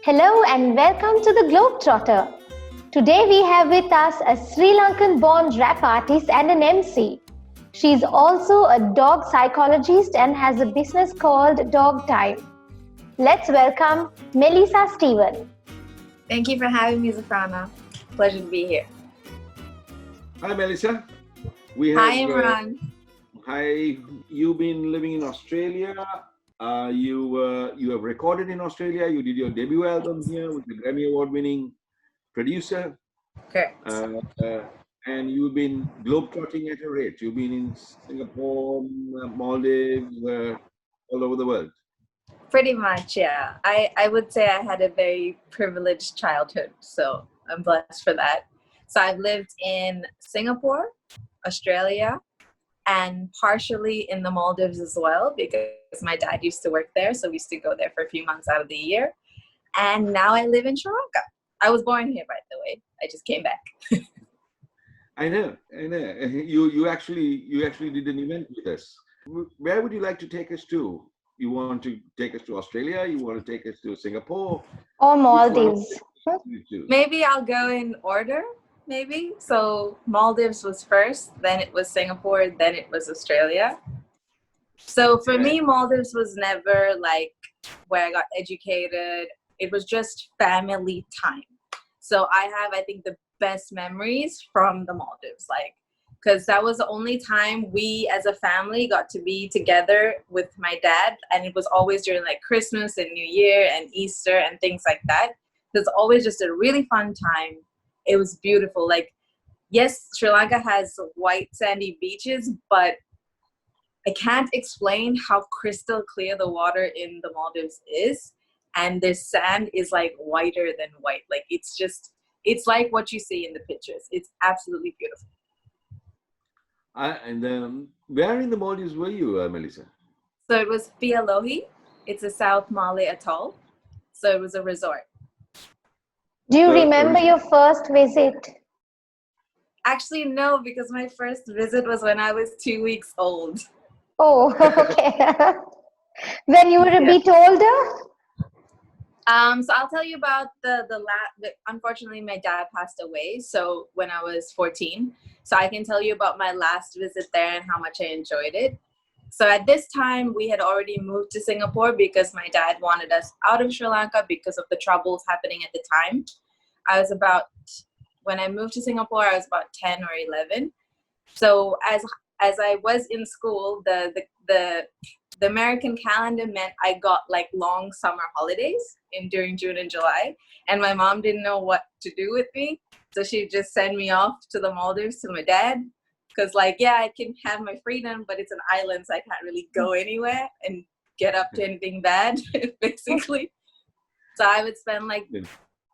Hello and welcome to the Globetrotter. Today we have with us a Sri Lankan-born rap artist and an MC. She's also a dog psychologist and has a business called Dog Time. Let's welcome Melissa Stephen. Thank you for having me, Zafrana. Pleasure to be here. Hi, Melissa. Hi, Imran. Hi, you've been living in Australia. You have recorded in Australia. You did your debut album here with the Grammy Award-winning producer. Correct. And you've been globetrotting at a rate. You've been in Singapore, Maldives, all over the world. Pretty much, yeah. I would say I had a very privileged childhood, so I'm blessed for that. So I've lived in Singapore, Australia, and partially in the Maldives as well, because my dad used to work there, so we used to go there for a few months out of the year. And now I live in Sri Lanka. I was born here, by the way. I just came back. I know. You actually did an event with us. Where would you like to take us to? You want to take us to Australia? You want to take us to Singapore? Or Maldives. Maybe I'll go in order, maybe. So Maldives was first, then it was Singapore, then it was Australia. So for me, Maldives was never like where I got educated. It was just family time. So I think, the best memories from the Maldives, because that was the only time we as a family got to be together with my dad. And it was always during like Christmas and New Year and Easter and things like that. It's always just a really fun time. It was beautiful. Like, yes, Sri Lanka has white sandy beaches, but I can't explain how crystal clear the water in the Maldives is. And the sand is like whiter than white. Like, it's like what you see in the pictures. It's absolutely beautiful. Where in the Maldives were you, Melissa? So it was Fialohi. It's a South Malay atoll. So it was a resort. Do you remember your first visit? Actually, no, because my first visit was when I was 2 weeks old. Oh, okay. When you were a bit older? So I'll tell you about unfortunately, my dad passed away. So when I was 14, so I can tell you about my last visit there and how much I enjoyed it. So at this time, we had already moved to Singapore because my dad wanted us out of Sri Lanka because of the troubles happening at the time. When I moved to Singapore, I was about 10 or 11. So as I was in school, the American calendar meant I got like long summer holidays during June and July, and my mom didn't know what to do with me, so she just sent me off to the Maldives to my dad, because I can have my freedom, but it's an island, so I can't really go anywhere and get up to anything bad, basically. So I would spend like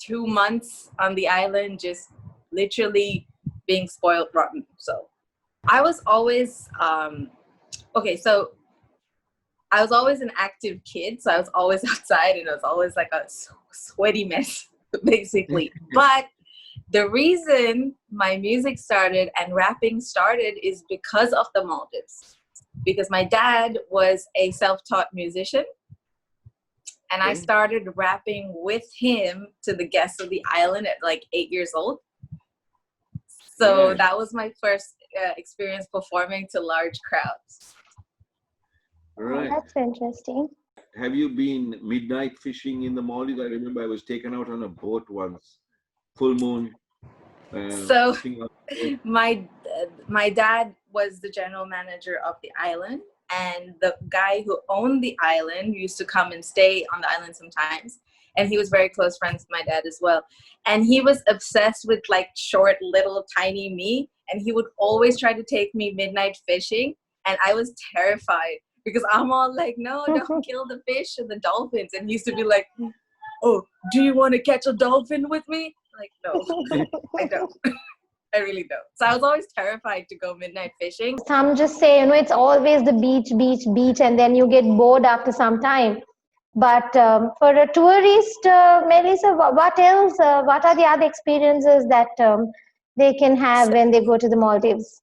2 months on the island, just literally being spoiled rotten. So I was always I was always an active kid, so I was always outside, and I was always like a sweaty mess, basically. But the reason my music started and rapping started is because of the Maldives. Because my dad was a self-taught musician, and I started rapping with him to the guests of the island at like 8 years old. So that was my first experience performing to large crowds. Right. Oh, that's interesting. Have you been midnight fishing in the Maldives? I remember I was taken out on a boat once, full moon. So my dad was the general manager of the island, and the guy who owned the island used to come and stay on the island sometimes. And he was very close friends with my dad as well. And he was obsessed with like short, little, tiny me. And he would always try to take me midnight fishing. And I was terrified because I'm all like, no, don't kill the fish and the dolphins. And he used to be like, oh, do you want to catch a dolphin with me? Like, no, I don't. I really don't. So I was always terrified to go midnight fishing. Some just say, it's always the beach, beach, beach, and then you get bored after some time. But for a tourist, Melissa, what else? What are the other experiences that they can have when they go to the Maldives?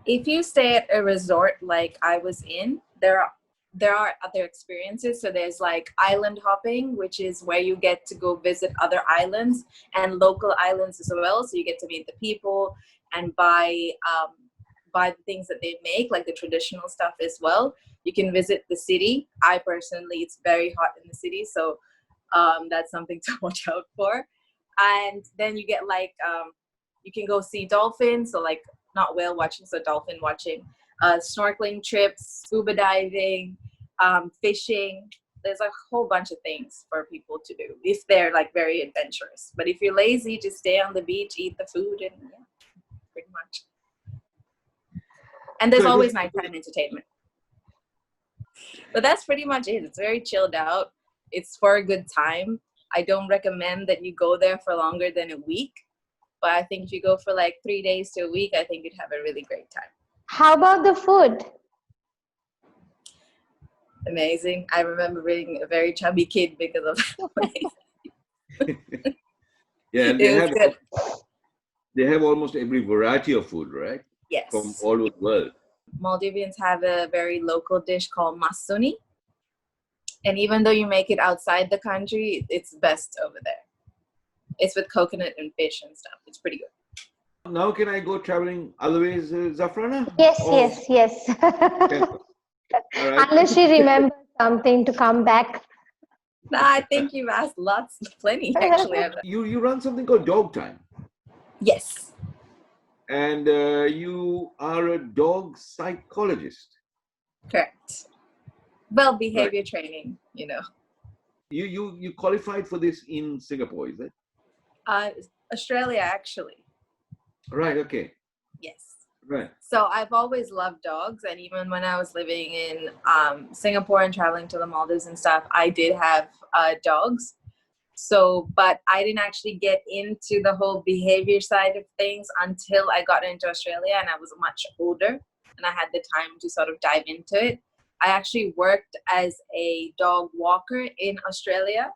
If you stay at a resort like I was in, there are there are other experiences. So there's like island hopping, which is where you get to go visit other islands and local islands as well. So you get to meet the people and buy the things that they make, like the traditional stuff as well. You can visit the city. I personally, it's very hot in the city, so that's something to watch out for. And then you get like you can go see dolphins, so like not whale watching, so dolphin watching, snorkeling trips, scuba diving, fishing. There's a whole bunch of things for people to do if they're like very adventurous. But if you're lazy, just stay on the beach, eat the food, and yeah, pretty much. And there's So always nighttime entertainment. But that's pretty much it. It's very chilled out. It's for a good time. I don't recommend that you go there for longer than a week. But I think if you go for like 3 days to a week, I think you'd have a really great time. How about the food? Amazing. I remember being a very chubby kid because of that place. Yeah, and It was good. they have almost every variety of food, right? Yes. From all over the world. Maldivians have a very local dish called masuni. And even though you make it outside the country, it's best over there. It's with coconut and fish and stuff. It's pretty good. Now can I go traveling other ways, Zafrana? Yes, Or yes. all right. Unless she remembers something to come back. Nah, I think you've asked plenty actually. You run something called Dog Time, Yes, and you are a dog psychologist. correct. Well, behavior training, you know. You qualified for this in Singapore, is it? Australia, actually. Right. Okay. Yes. Right. So I've always loved dogs, and even when I was living in Singapore and traveling to the Maldives and stuff, I did have dogs. So, but I didn't actually get into the whole behavior side of things until I got into Australia, and I was much older and I had the time to sort of dive into it. I actually worked as a dog walker in Australia.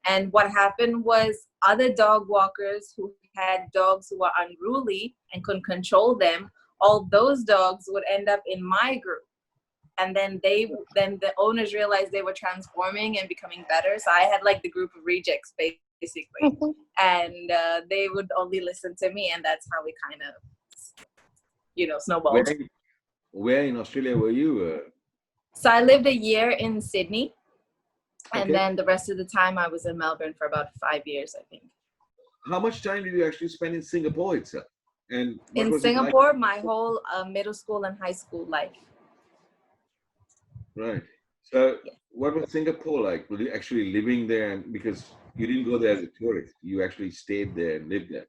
And what happened was other dog walkers who had dogs who were unruly and couldn't control them, all those dogs would end up in my group. And then the owners realized they were transforming and becoming better. So I had like the group of rejects basically, and they would only listen to me, and that's how we kind of, snowballed. Where in Australia were you? So I lived a year in Sydney, and Okay. then the rest of the time I was in Melbourne for about 5 years, I think. How much time did you actually spend in Singapore itself? And what In was Singapore, it like? my whole middle school and high school life. Right. So, Yeah. what was Singapore like? Were you actually living there? And because you didn't go there as a tourist, you actually stayed there and lived there.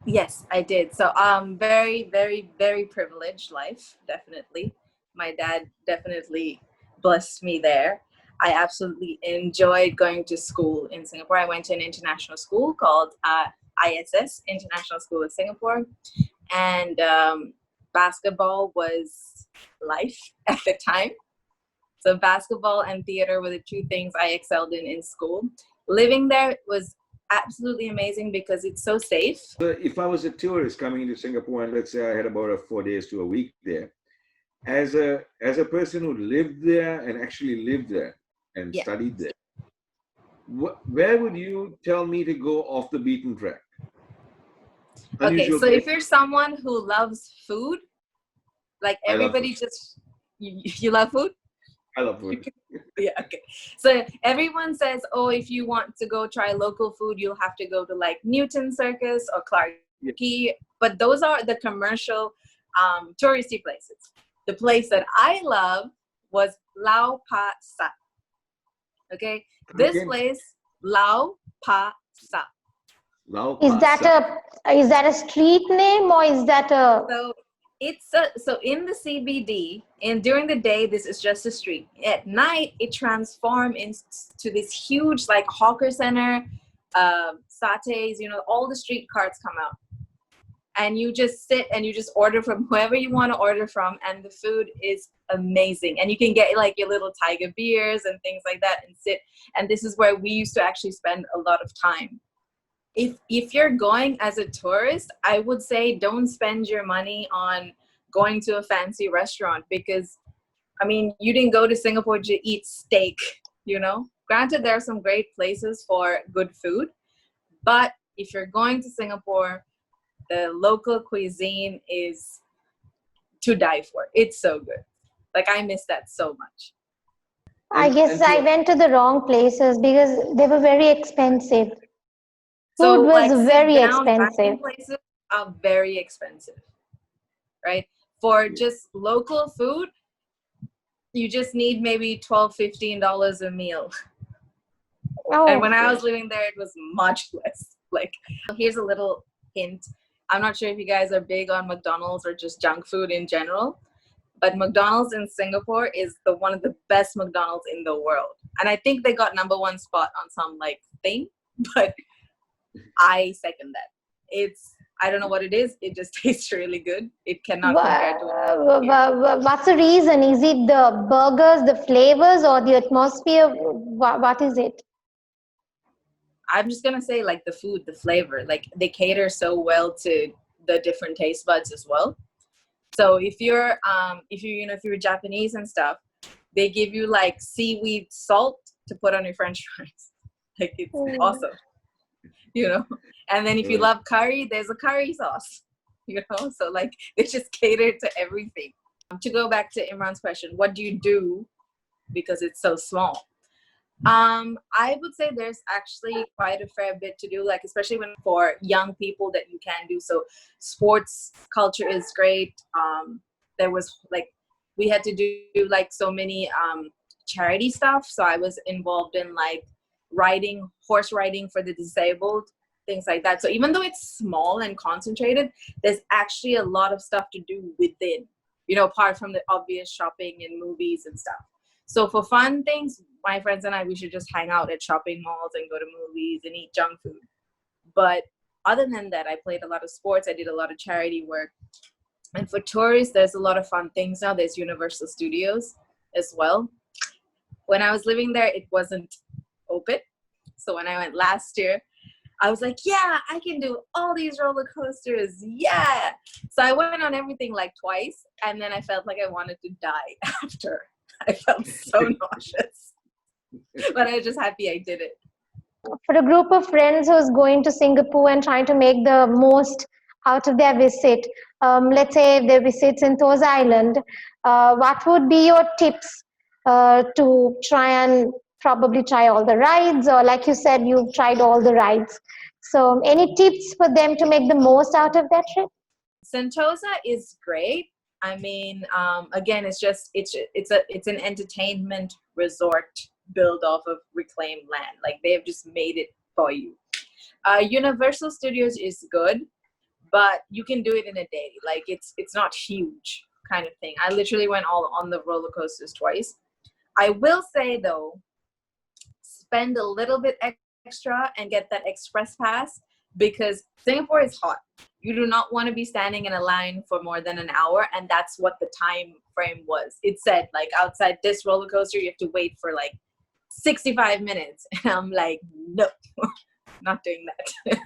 Yes, I did. So very, very, very privileged life, definitely. My dad definitely blessed me there. I absolutely enjoyed going to school in Singapore. I went to an international school called ISS, International School of Singapore. And basketball was life at the time. So basketball and theater were the two things I excelled in school. Living there was absolutely amazing because it's so safe. So if I was a tourist coming into Singapore, and let's say I had about 4 days to a week there, as a person who lived there and actually lived there and studied there, where would you tell me to go off the beaten track? Okay, so if you're someone who loves food, like everybody you love food? I love food. Yeah, okay. So everyone says, oh, if you want to go try local food, you'll have to go to like Newton Circus or Clark Quay. But those are the commercial touristy places. The place that I love was Lau Pa Sat. Okay, this place, Lau Pa Sat. Is that a street name or is that a? So in the CBD, and during the day, this is just a street. At night, it transforms into this huge like hawker center, satays. All the street carts come out, and you just sit and you just order from whoever you want to order from, and the food is amazing. And you can get like your little tiger beers and things like that, and sit. And this is where we used to actually spend a lot of time. If you're going as a tourist, I would say don't spend your money on going to a fancy restaurant, because I mean, you didn't go to Singapore to eat steak, you know? Granted, there are some great places for good food, but if you're going to Singapore, the local cuisine is to die for. It's so good. Like, I miss that so much. I guess And I so, went to the wrong places because they were very expensive. So, Food was like, sit very down expensive. dining places are very expensive, right? For just local food, you just need maybe $12, $15 a meal. And when Oh, I was living there, it was much less. Like, here's a little hint. I'm not sure if you guys are big on McDonald's or just junk food in general, but McDonald's in Singapore is the one of the best McDonald's in the world. And I think they got #1 spot on some like thing, but I second that. I don't know what it is. It just tastes really good. It cannot compare to here. what's the reason? Is it the burgers, the flavors, or the atmosphere? What is it? I'm just gonna say like the food, the flavor. Like they cater so well to the different taste buds as well. So if you're Japanese and stuff, they give you like seaweed salt to put on your French fries. Like it's Mm. awesome, you know. And then if you right. love curry, there's a curry sauce, you know. So like they just cater to everything. To go back to Imran's question, what do you do because it's so small? I would say there's actually quite a fair bit to do, like especially when for young people that you can do. So sports culture is great. There was like we had to do like so many charity stuff. So I was involved in like horse riding for the disabled, things like that. So even though it's small and concentrated, there's actually a lot of stuff to do within, you know, apart from the obvious shopping and movies and stuff. So for fun things, my friends and I, we should just hang out at shopping malls and go to movies and eat junk food. But other than that, I played a lot of sports. I did a lot of charity work. And for tourists, there's a lot of fun things now. There's Universal Studios as well. When I was living there, it wasn't open. So when I went last year, I was like, yeah, I can do all these roller coasters. Yeah. So I went on everything like twice. And then I felt like I wanted to die after. I felt so nauseous. But I was just happy I did it. For a group of friends who's going to Singapore and trying to make the most out of their visit, let's say they visit Sentosa Island, what would be your tips to try and probably try all the rides, or like you said, you've tried all the rides. So, any tips for them to make the most out of that trip? Sentosa is great. I mean, again, it's an entertainment resort built off of reclaimed land. Like they've just made it for you. Universal Studios is good, but you can do it in a day. Like it's not huge kind of thing. I literally went all on the roller coasters twice. I will say though, spend a little bit extra and get that express pass because Singapore is hot. You do not want to be standing in a line for more than an hour, and that's what the time frame was. It said like outside this roller coaster you have to wait for like 65 minutes and I'm like no, not doing that.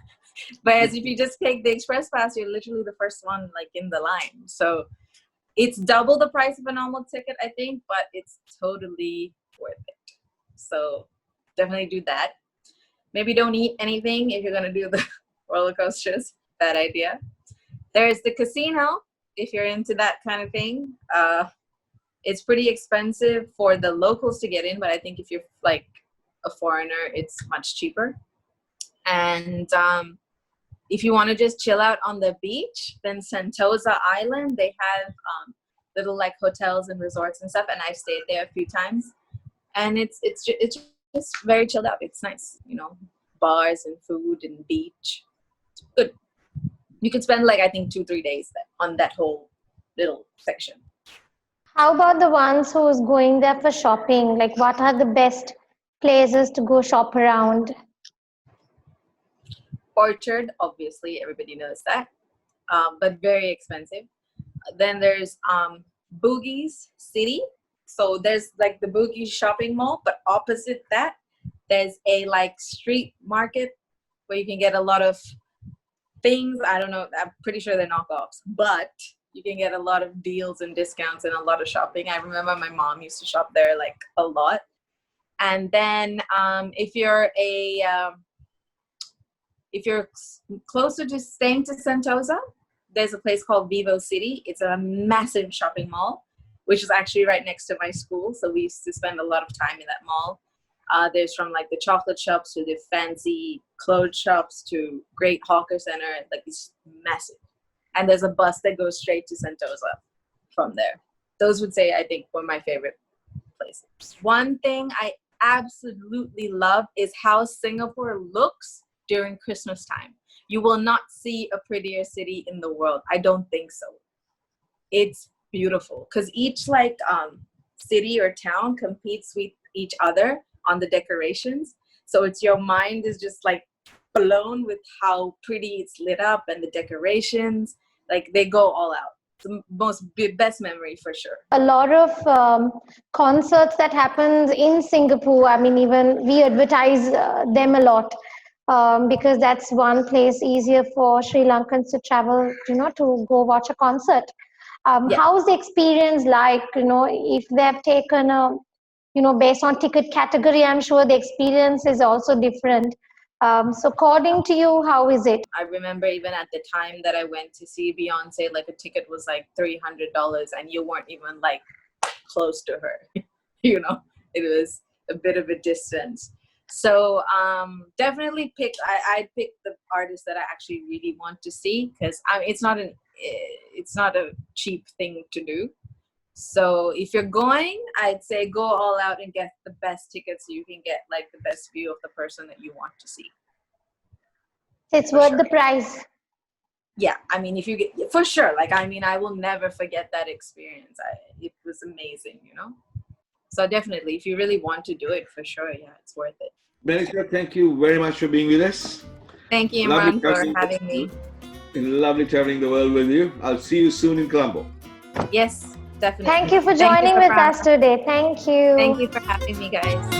Whereas if you just take the express pass, you're literally the first one like in the line. So it's double the price of a normal ticket, I think, but it's totally worth it. So definitely do that. Maybe don't eat anything if you're gonna do the roller coasters. Bad idea. There's the casino if you're into that kind of thing. It's pretty expensive for the locals to get in, but I think if you're like a foreigner, it's much cheaper. And if you want to just chill out on the beach, then Sentosa Island, they have little like hotels and resorts and stuff, and I've stayed there a few times, and it's just very chilled out. It's nice, you know, bars and food and beach. It's good. You could spend like I think 2-3 days on that whole little section. How about the ones who's going there for shopping? Like, what are the best places to go shop around? Orchard, obviously, everybody knows that, but very expensive. Then there's Bugis City. So there's like the Bugis shopping mall, but opposite that, there's a like street market where you can get a lot of things. I don't know. I'm pretty sure they're knockoffs, but You can get a lot of deals and discounts and a lot of shopping. I remember my mom used to shop there like a lot. And then if you're closer to staying to Sentosa, there's a place called Vivo City. It's a massive shopping mall, which is actually right next to my school. So we used to spend a lot of time in that mall. There's from like the chocolate shops to the fancy clothes shops to Great Hawker Center. Like it's massive. And there's a bus that goes straight to Sentosa from there. Those would say, I think, were my favorite places. One thing I absolutely love is how Singapore looks during Christmas time. You will not see a prettier city in the world. I don't think so. It's beautiful because each like city or town competes with each other on the decorations. So it's your mind is just like blown with how pretty it's lit up and the decorations. Like they go all out. It's the best memory for sure. A lot of concerts that happens in Singapore. I mean, even we advertise them a lot because that's one place easier for Sri Lankans to travel, to go watch a concert. How's the experience like? If they've taken a, based on ticket category, I'm sure the experience is also different. So according to you, how is it? I remember even at the time that I went to see Beyonce, like a ticket was like $300 and you weren't even like close to her. It was a bit of a distance. So definitely I'd pick the artists that I actually really want to see because it's not a cheap thing to do. So if you're going, I'd say go all out and get the best tickets so you can get like the best view of the person that you want to see. It's worth the price. Yeah, I mean, if you get for sure, like I will never forget that experience. It was amazing, So definitely, if you really want to do it, for sure, yeah, it's worth it. Melissa, thank you very much for being with us. Thank you, Imran, for having me. Lovely traveling the world with you. I'll see you soon in Colombo. Yes, definitely. Thank you for joining with us today. Thank you. Thank you for having me, guys.